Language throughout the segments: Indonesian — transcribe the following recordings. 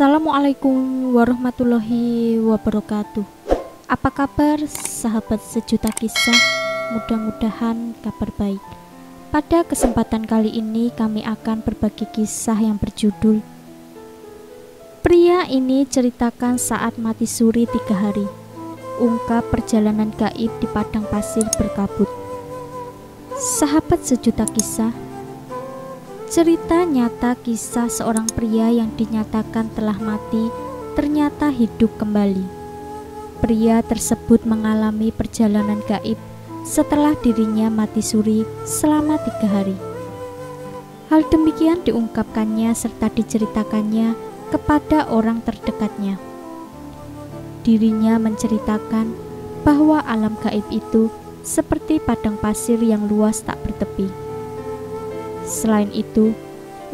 Assalamualaikum warahmatullahi wabarakatuh. Apa kabar sahabat sejuta kisah? Mudah-mudahan kabar baik. Pada kesempatan kali ini kami akan berbagi kisah yang berjudul Pria ini ceritakan saat mati suri 3 hari. Ungkap perjalanan gaib di padang pasir berkabut. Sahabat sejuta kisah, cerita nyata kisah seorang pria yang dinyatakan telah mati ternyata hidup kembali. Pria tersebut mengalami perjalanan gaib setelah dirinya mati suri selama 3 hari. Hal demikian diungkapkannya serta diceritakannya kepada orang terdekatnya. Dirinya menceritakan bahwa alam gaib itu seperti padang pasir yang luas tak bertepi. Selain itu,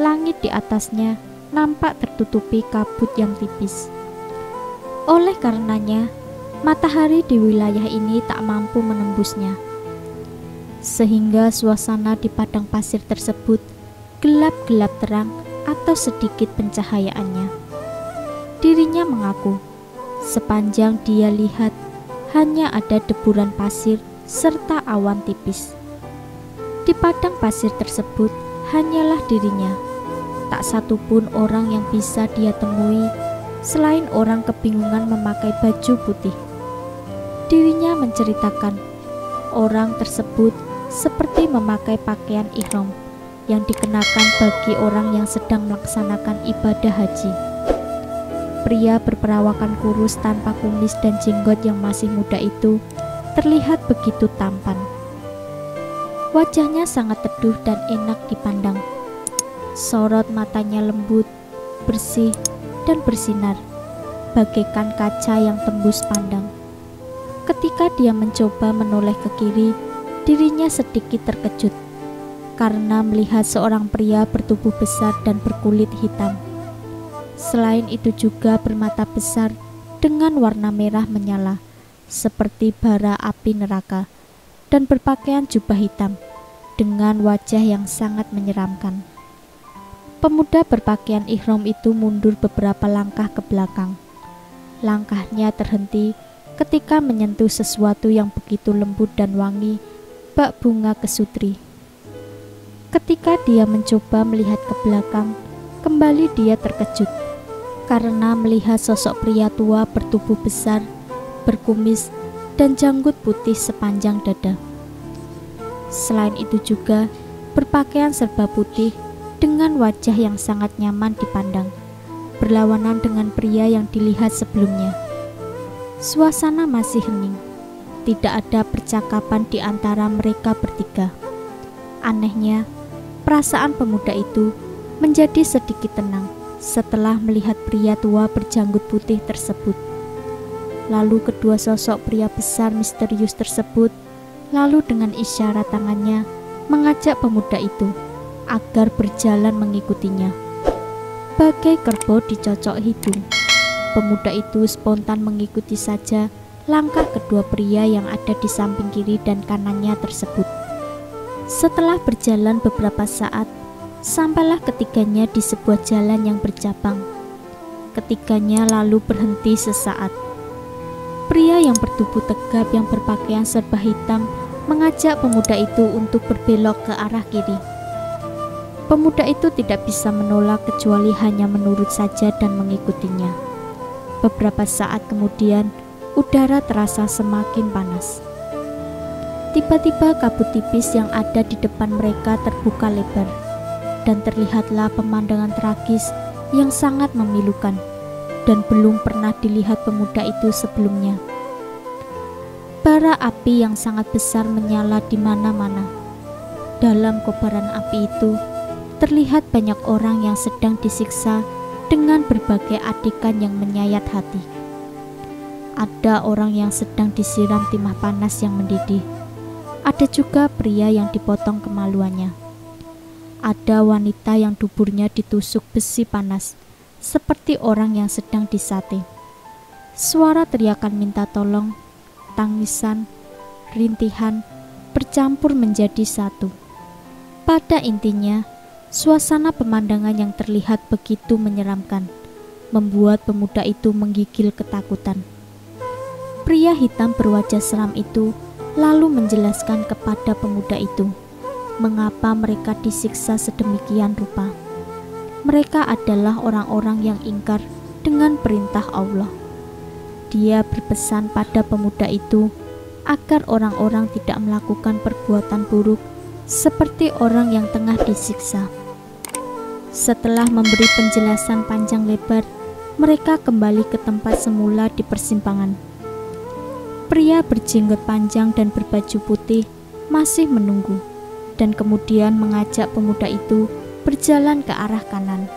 langit di atasnya nampak tertutupi kabut yang tipis. Oleh karenanya, matahari di wilayah ini tak mampu menembusnya. Sehingga suasana di padang pasir tersebut gelap-gelap terang atau sedikit pencahayaannya. Dirinya mengaku, sepanjang dia lihat hanya ada deburan pasir serta awan tipis. Di padang pasir tersebut hanyalah dirinya. Tak satupun orang yang bisa dia temui selain orang kebingungan memakai baju putih. Dirinya menceritakan orang tersebut seperti memakai pakaian ihram yang dikenakan bagi orang yang sedang melaksanakan ibadah haji. Pria berperawakan kurus tanpa kumis dan jenggot yang masih muda itu terlihat begitu tampan. Wajahnya sangat teduh dan enak dipandang. Sorot matanya lembut, bersih, dan bersinar, bagaikan kaca yang tembus pandang. Ketika dia mencoba menoleh ke kiri, dirinya sedikit terkejut karena melihat seorang pria bertubuh besar dan berkulit hitam. Selain itu juga bermata besar dengan warna merah menyala, seperti bara api neraka, dan berpakaian jubah hitam dengan wajah yang sangat menyeramkan. Pemuda berpakaian ihram itu mundur beberapa langkah ke belakang. Langkahnya terhenti ketika menyentuh sesuatu yang begitu lembut dan wangi, bak bunga kesutri. Ketika dia mencoba melihat ke belakang, kembali dia terkejut karena melihat sosok pria tua bertubuh besar, berkumis, dan janggut putih sepanjang dada. Selain itu juga berpakaian serba putih dengan wajah yang sangat nyaman dipandang, berlawanan dengan pria yang dilihat sebelumnya. Suasana masih hening, tidak ada percakapan di antara mereka bertiga. Anehnya, perasaan pemuda itu menjadi sedikit tenang setelah melihat pria tua berjanggut putih tersebut. Lalu kedua sosok pria besar misterius tersebut lalu dengan isyarat tangannya mengajak pemuda itu agar berjalan mengikutinya. Bagai kerbau dicocok hidung, pemuda itu spontan mengikuti saja langkah kedua pria yang ada di samping kiri dan kanannya tersebut. Setelah berjalan beberapa saat, sampailah ketiganya di sebuah jalan yang bercabang. Ketiganya lalu berhenti sesaat. Pria yang bertubuh tegap yang berpakaian serba hitam mengajak pemuda itu untuk berbelok ke arah kiri. Pemuda itu tidak bisa menolak kecuali hanya menurut saja dan mengikutinya. Beberapa saat kemudian, udara terasa semakin panas. Tiba-tiba kabut tipis yang ada di depan mereka terbuka lebar, dan terlihatlah pemandangan tragis yang sangat memilukan dan belum pernah dilihat pemuda itu sebelumnya. Bara api yang sangat besar menyala di mana-mana. Dalam kobaran api itu, terlihat banyak orang yang sedang disiksa dengan berbagai adegan yang menyayat hati. Ada orang yang sedang disiram timah panas yang mendidih. Ada juga pria yang dipotong kemaluannya. Ada wanita yang duburnya ditusuk besi panas, seperti orang yang sedang disate. Suara teriakan minta tolong, tangisan, rintihan, bercampur menjadi satu. Pada intinya, suasana pemandangan yang terlihat begitu menyeramkan, membuat pemuda itu menggigil ketakutan. Pria hitam berwajah seram itu lalu menjelaskan kepada pemuda itu mengapa mereka disiksa sedemikian rupa. Mereka adalah orang-orang yang ingkar dengan perintah Allah. Dia berpesan pada pemuda itu agar orang-orang tidak melakukan perbuatan buruk seperti orang yang tengah disiksa. Setelah memberi penjelasan panjang lebar, mereka kembali ke tempat semula di persimpangan. Pria berjenggot panjang dan berbaju putih masih menunggu, dan kemudian mengajak pemuda itu berjalan ke arah kanan.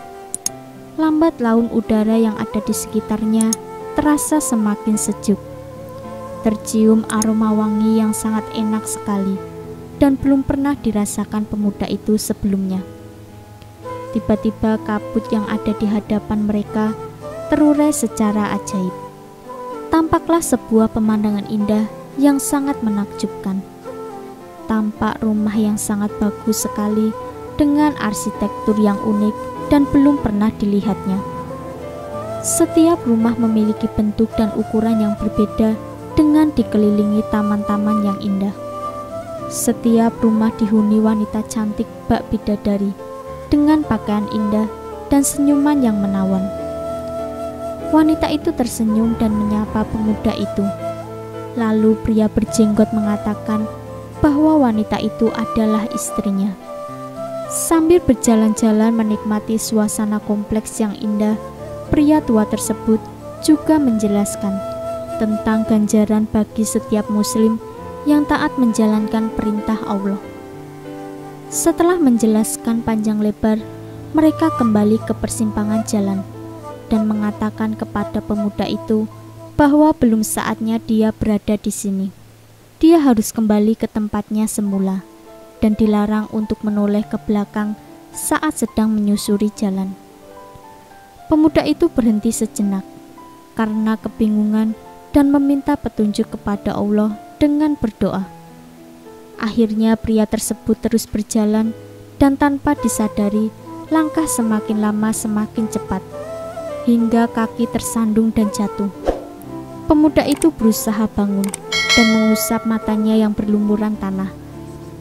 Lambat laun udara yang ada di sekitarnya terasa semakin sejuk. Tercium aroma wangi yang sangat enak sekali dan belum pernah dirasakan pemuda itu sebelumnya. Tiba-tiba kabut yang ada di hadapan mereka terurai secara ajaib. Tampaklah sebuah pemandangan indah yang sangat menakjubkan. Tampak rumah yang sangat bagus sekali dengan arsitektur yang unik dan belum pernah dilihatnya. Setiap rumah memiliki bentuk dan ukuran yang berbeda dengan dikelilingi taman-taman yang indah. Setiap rumah dihuni wanita cantik bak bidadari dengan pakaian indah dan senyuman yang menawan. Wanita itu tersenyum dan menyapa pemuda itu. Lalu pria berjenggot mengatakan bahwa wanita itu adalah istrinya. Sambil berjalan-jalan menikmati suasana kompleks yang indah, pria tua tersebut juga menjelaskan tentang ganjaran bagi setiap muslim yang taat menjalankan perintah Allah. Setelah menjelaskan panjang lebar, mereka kembali ke persimpangan jalan dan mengatakan kepada pemuda itu bahwa belum saatnya dia berada di sini. Dia harus kembali ke tempatnya semula dan dilarang untuk menoleh ke belakang saat sedang menyusuri jalan. Pemuda itu berhenti sejenak karena kebingungan dan meminta petunjuk kepada Allah dengan berdoa. Akhirnya pria tersebut terus berjalan dan tanpa disadari langkah semakin lama semakin cepat hingga kaki tersandung dan jatuh. Pemuda itu berusaha bangun dan mengusap matanya yang berlumuran tanah,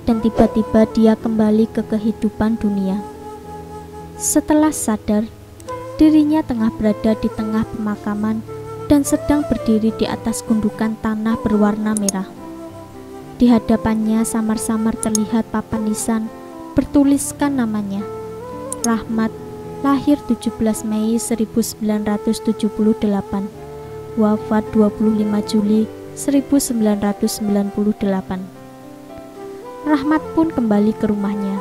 dan tiba-tiba dia kembali ke kehidupan dunia. Setelah sadar, dirinya tengah berada di tengah pemakaman dan sedang berdiri di atas gundukan tanah berwarna merah. Di hadapannya samar-samar terlihat papan nisan bertuliskan namanya, Rahmat, lahir 17 Mei 1978, wafat 25 Juli 1998. Rahmat pun kembali ke rumahnya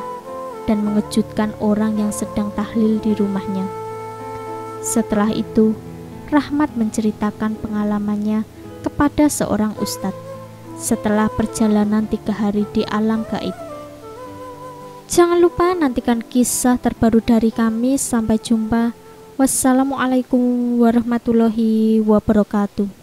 dan mengejutkan orang yang sedang tahlil di rumahnya. Setelah itu, Rahmat menceritakan pengalamannya kepada seorang ustadz setelah perjalanan 3 hari di alam gaib. Jangan lupa nantikan kisah terbaru dari kami. Sampai jumpa. Wassalamualaikum warahmatullahi wabarakatuh.